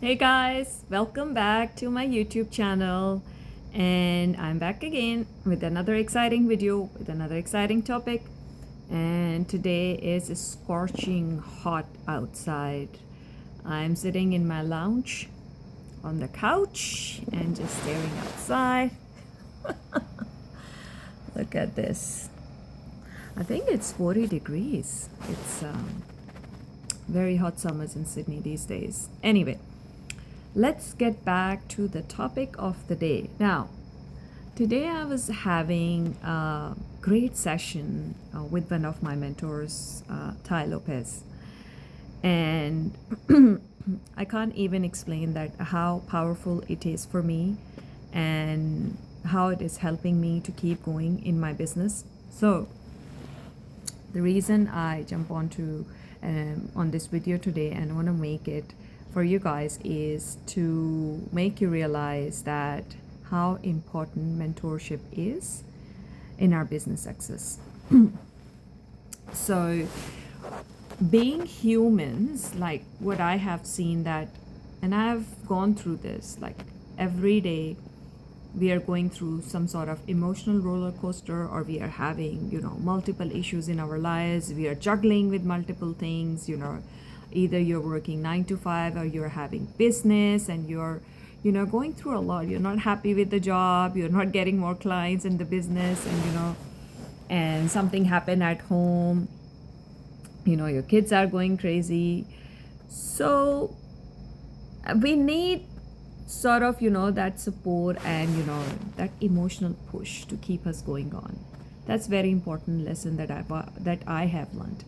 Hey guys, welcome back to my YouTube channel. And I'm back again with another exciting video with another exciting topic. And today is scorching hot outside. I'm sitting in my lounge on the couch and just staring outside. Look at this. I think it's 40 degrees. It's very hot summers in Sydney these days. Anyway, let's get back to the topic of the day. Now, today I was having a great session with one of my mentors, Ty Lopez. And I can't even explain that how powerful it is for me and how it is helping me to keep going in my business. So, the reason I jump onto on this video today and want to make it for you guys is to make you realize that how important mentorship is in our business success. So being humans, like what I have seen that, and I've gone through this, like every day we are going through some sort of emotional roller coaster, or we are having multiple issues in our lives. We are juggling with multiple things. Either you're working 9 to 5, or you're having business and you're going through a lot. You're not happy with the job, you're not getting more clients in the business, and something happened at home. Your kids are going crazy. So we need sort of that support and that emotional push to keep us going on. That's very important lesson that I have learned.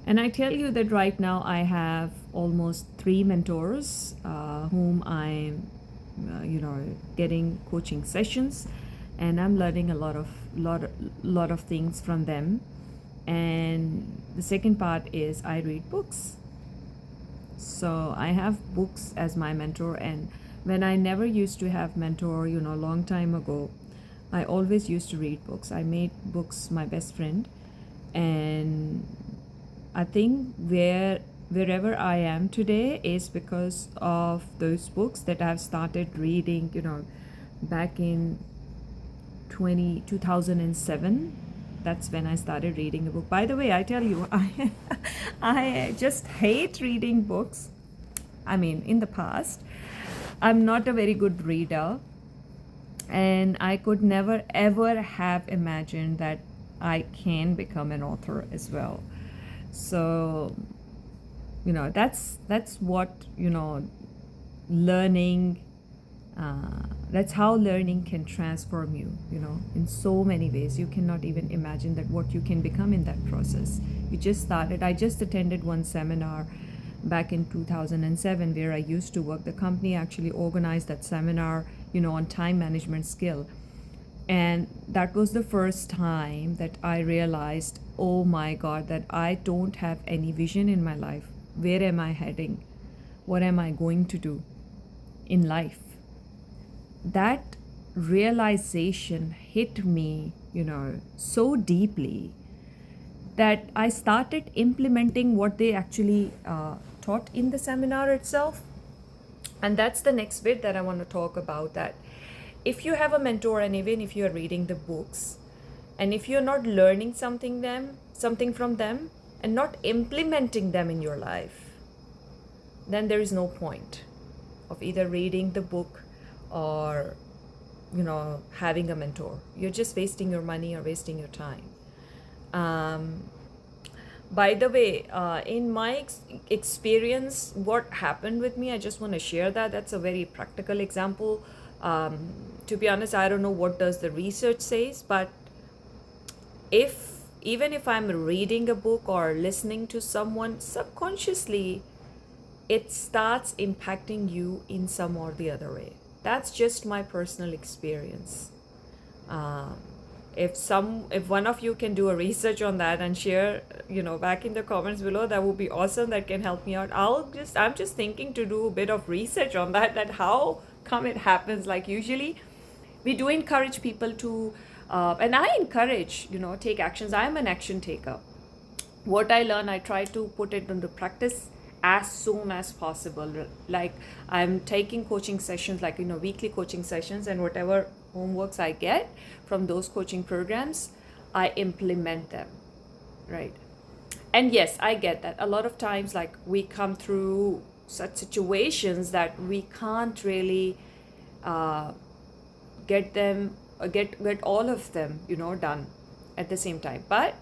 And I tell you that right now I have almost 3 mentors whom I'm getting coaching sessions, and I'm learning a lot of things from them. And the second part is I read books. So I have books as my mentor, and when I never used to have mentor, a long time ago, I always used to read books. I made books my best friend, and I think wherever I am today is because of those books that I've started reading, back in 2007. That's when I started reading a book. By the way, I tell you, I just hate reading books. I mean, in the past, I'm not a very good reader, and I could never ever have imagined that I can become an author as well. So, that's what learning. That's how learning can transform you, in so many ways. You cannot even imagine that what you can become in that process. You just started. I just attended one seminar back in 2007 where I used to work. The company actually organized that seminar, on time management skill. And that was the first time that I realized, oh my God, that I don't have any vision in my life. Where am I heading? What am I going to do in life? That realization hit me, so deeply that I started implementing what they actually taught in the seminar itself. And that's the next bit that I want to talk about, that if you have a mentor, and even if you're reading the books, and if you're not learning something from them and not implementing them in your life, then there is no point of either reading the book or having a mentor. You're just wasting your money or wasting your time. By the way, in my experience, what happened with me, I just want to share that. That's a very practical example. To be honest, I don't know what does the research says, but even if I'm reading a book or listening to someone, subconsciously it starts impacting you in some or the other way. That's just my personal experience. If one of you can do a research on that and share, back in the comments below, that would be awesome. That can help me out. I'm just thinking to do a bit of research on that how come it happens. Like, usually we do encourage people to and I encourage, take actions. I am an action taker. What I learn, I try to put it into practice, as soon as possible. Like, I'm taking coaching sessions, like, weekly coaching sessions, and whatever homeworks I get from those coaching programs, I implement them, right? And yes, I get that a lot of times, like, we come through such situations that we can't really uh, get them get all of them done at the same time, but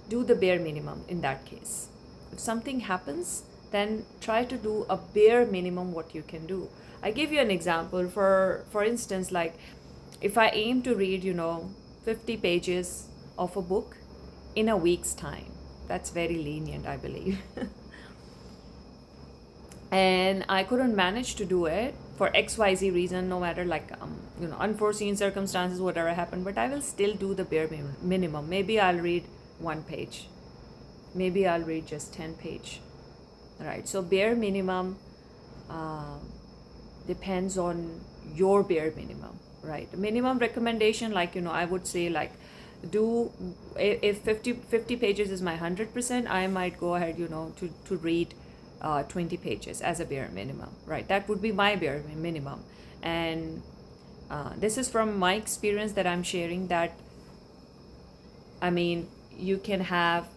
do the bare minimum in that case. If something happens, then try to do a bare minimum what you can do. I give you an example. For instance, like, if I aim to read 50 pages of a book in a week's time, that's very lenient, I believe. And I couldn't manage to do it for XYZ reason, no matter, like, unforeseen circumstances, whatever happened, but I will still do the bare minimum. Maybe I'll read 1 page, maybe I'll read just 10 page, right? So bare minimum uh, depends on your bare minimum, right? Minimum recommendation, like, I would say, like, do, if 50 pages is my 100%, I might go ahead to read 20 pages as a bare minimum, right? That would be my bare minimum. And this is from my experience that I'm sharing, that, I mean, you can have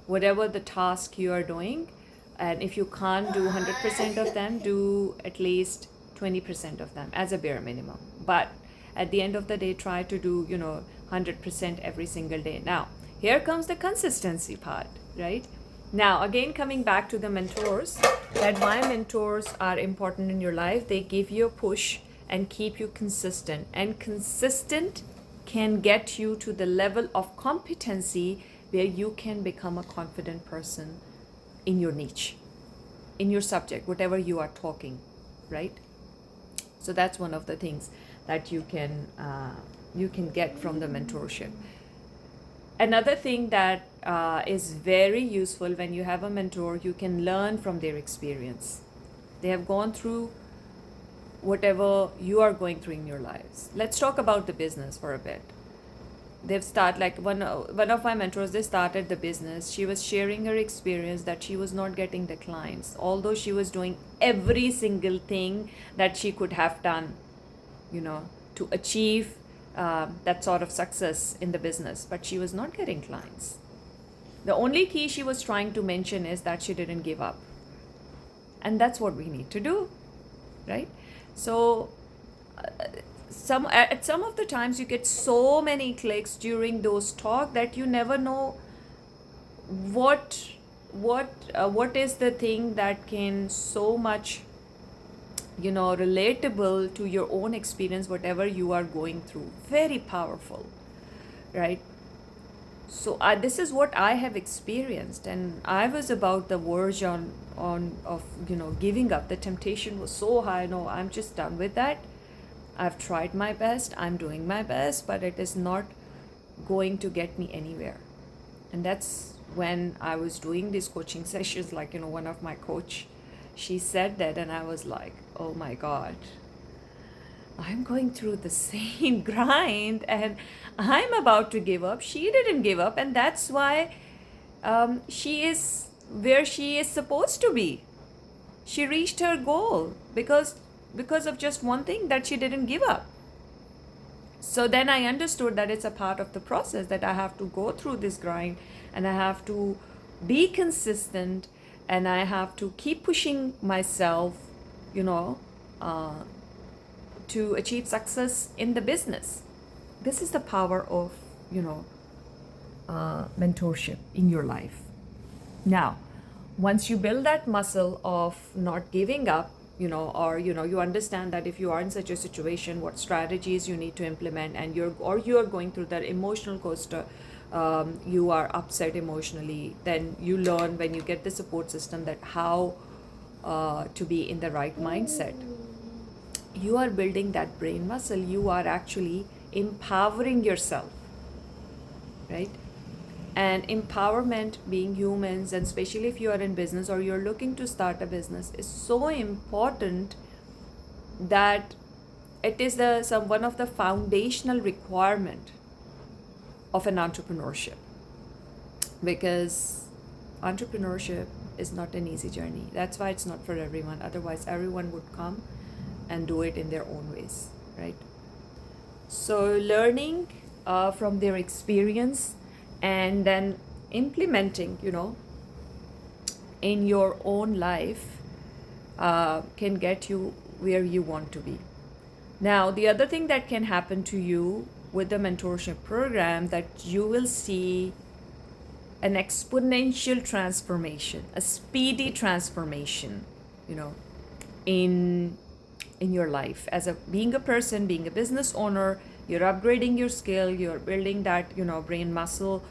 whatever the task you are doing, and if you can't do 100% of them, do at least 20% of them as a bare minimum. But at the end of the day, try to do 100% every single day. Now, here comes the consistency part, right? Now, again, coming back to the mentors, that why mentors are important in your life. They give you a push and keep you consistent. And consistent can get you to the level of competency where you can become a confident person in your niche, in your subject, whatever you are talking, right? So that's one of the things that you can get from the mentorship. Another thing that is very useful when you have a mentor, you can learn from their experience. They have gone through whatever you are going through in your lives. Let's talk about the business for a bit. They've started, like, one of my mentors, they started the business. She was sharing her experience that she was not getting the clients, although she was doing every single thing that she could have done, to achieve that sort of success in the business, but she was not getting clients. The only key she was trying to mention is that she didn't give up. And that's what we need to do, right? So some of the times you get so many clicks during those talk that you never know what is the thing that can so much relatable to your own experience, whatever you are going through. Very powerful, right? So this is what I have experienced, and I was about the verge of giving up. The temptation was so high. No, I'm just done with that. I've tried my best, I'm doing my best, but it is not going to get me anywhere. And that's when I was doing these coaching sessions, like, one of my coach, she said that, and I was like, oh my God, I'm going through the same grind and I'm about to give up. She didn't give up, and that's why she is where she is supposed to be. She reached her goal because of just one thing, that she didn't give up. So then I understood that it's a part of the process, that I have to go through this grind, and I have to be consistent, and I have to keep pushing myself, to achieve success in the business. This is the power of, mentorship in your life. Now, once you build that muscle of not giving up, or you understand that if you are in such a situation, what strategies you need to implement, and you are going through that emotional coaster, you are upset emotionally, then you learn, when you get the support system, that how to be in the right mindset. You are building that brain muscle. You are actually empowering yourself, right? And empowerment, being humans, and especially if you are in business or you're looking to start a business, is so important that it is one of the foundational requirement of an entrepreneurship, because entrepreneurship is not an easy journey. That's why it's not for everyone. Otherwise, everyone would come and do it in their own ways, right? So learning from their experience and then implementing, in your own life can get you where you want to be. Now, the other thing that can happen to you with the mentorship program, that you will see an exponential transformation, a speedy transformation, in your life as being a person, being a business owner. You're upgrading your skill, you're building that brain muscle,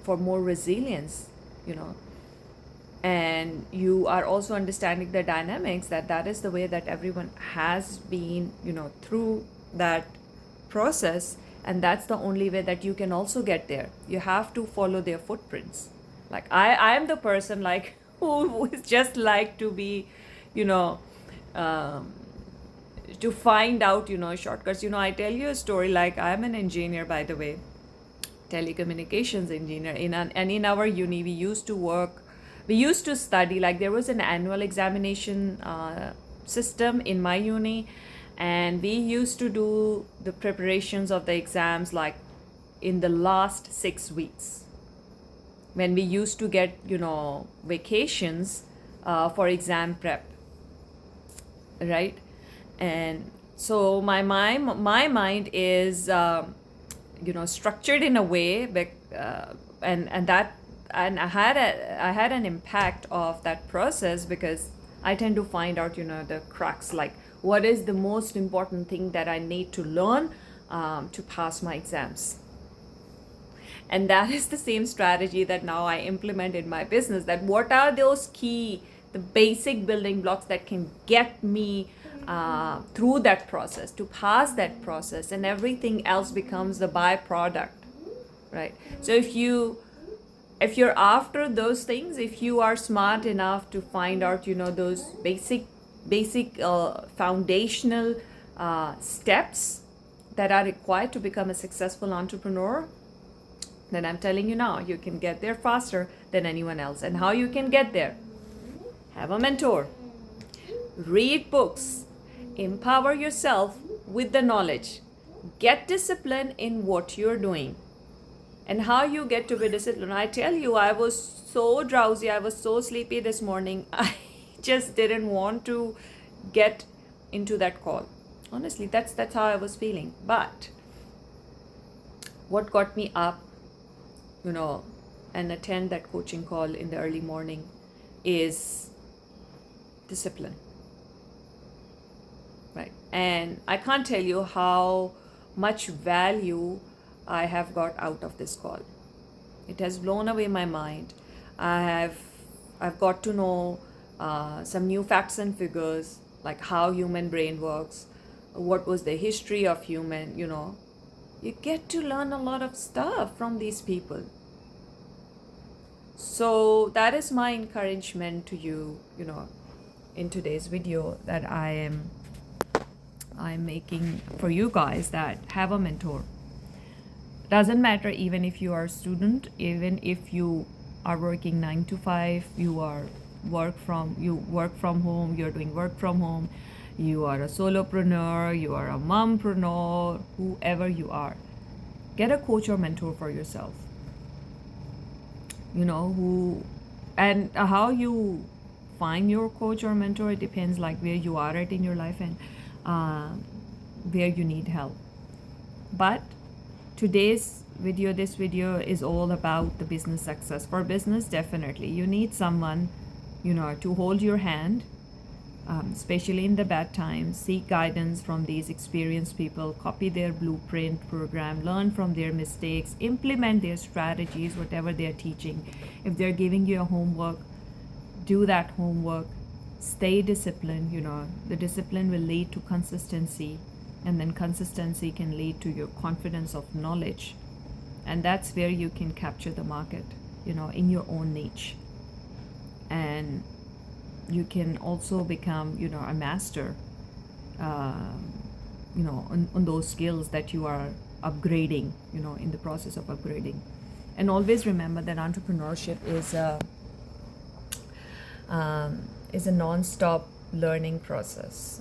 for more resilience, and you are also understanding the dynamics, that is the way that everyone has been through that process, and that's the only way that you can also get there. You have to follow their footprints. Like I am the person like who is just like to be um, to find out shortcuts. I tell you a story. Like, I'm an engineer, by the way, telecommunications engineer. And in our uni, we used to study, like, there was an annual examination system in my uni, and we used to do the preparations of the exams like in the last 6 weeks, when we used to get vacations for exam prep, right? And so my mind is structured in a way, and I had an impact of that process, because I tend to find out the crux, like what is the most important thing that I need to learn to pass my exams. And that is the same strategy that now I implement in my business, that what are those the basic building blocks that can get me through that process, to pass that process, and everything else becomes the byproduct, right? So if you're after those things, if you are smart enough to find out those basic foundational steps that are required to become a successful entrepreneur, then I'm telling you now, you can get there faster than anyone else. And how you can get there? Have a mentor, read books, empower yourself with the knowledge, get discipline in what you're doing. And how you get to be disciplined? I tell you, I was so drowsy, I was so sleepy this morning, I just didn't want to get into that call. Honestly, that's how I was feeling. But what got me up, and attend that coaching call in the early morning is discipline, right? And I can't tell you how much value I have got out of this call. It has blown away my mind. I've got to know some new facts and figures, like how human brain works, what was the history of human, you get to learn a lot of stuff from these people. So that is my encouragement to you, in today's video that I'm making for you guys, that have a mentor. Doesn't matter, even if you are a student, even if you are working 9 to 5, you work from home, you're doing work from home, you are a solopreneur, you are a mompreneur, whoever you are, get a coach or mentor for yourself. And how you find your coach or mentor, it depends, like where you are at in your life and where you need help. But this video is all about the business success. For business, definitely you need someone to hold your hand, especially in the bad times. Seek guidance from these experienced people, copy their blueprint program, learn from their mistakes, implement their strategies, whatever they're teaching. If they're giving you a homework, do that homework, stay disciplined. The discipline will lead to consistency, and then consistency can lead to your confidence of knowledge, and that's where you can capture the market in your own niche. And you can also become a master on those skills that you are upgrading in the process of upgrading. And always remember that entrepreneurship is a non-stop learning process.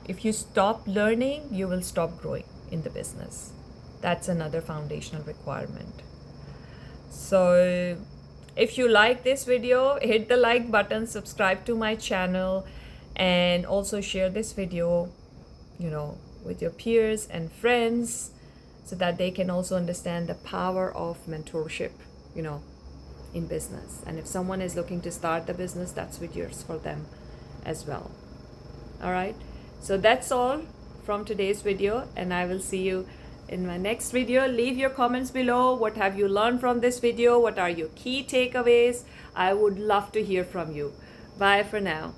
If you stop learning, you will stop growing in the business. That's another foundational requirement. So if you like this video, hit the like button, subscribe to my channel, and also share this video, with your peers and friends, so that they can also understand the power of mentorship, in business. And if someone is looking to start the business, that's videos for them as well. All right. So that's all from today's video, and I will see you in my next video. Leave your comments below. What have you learned from this video? What are your key takeaways? I would love to hear from you. Bye for now.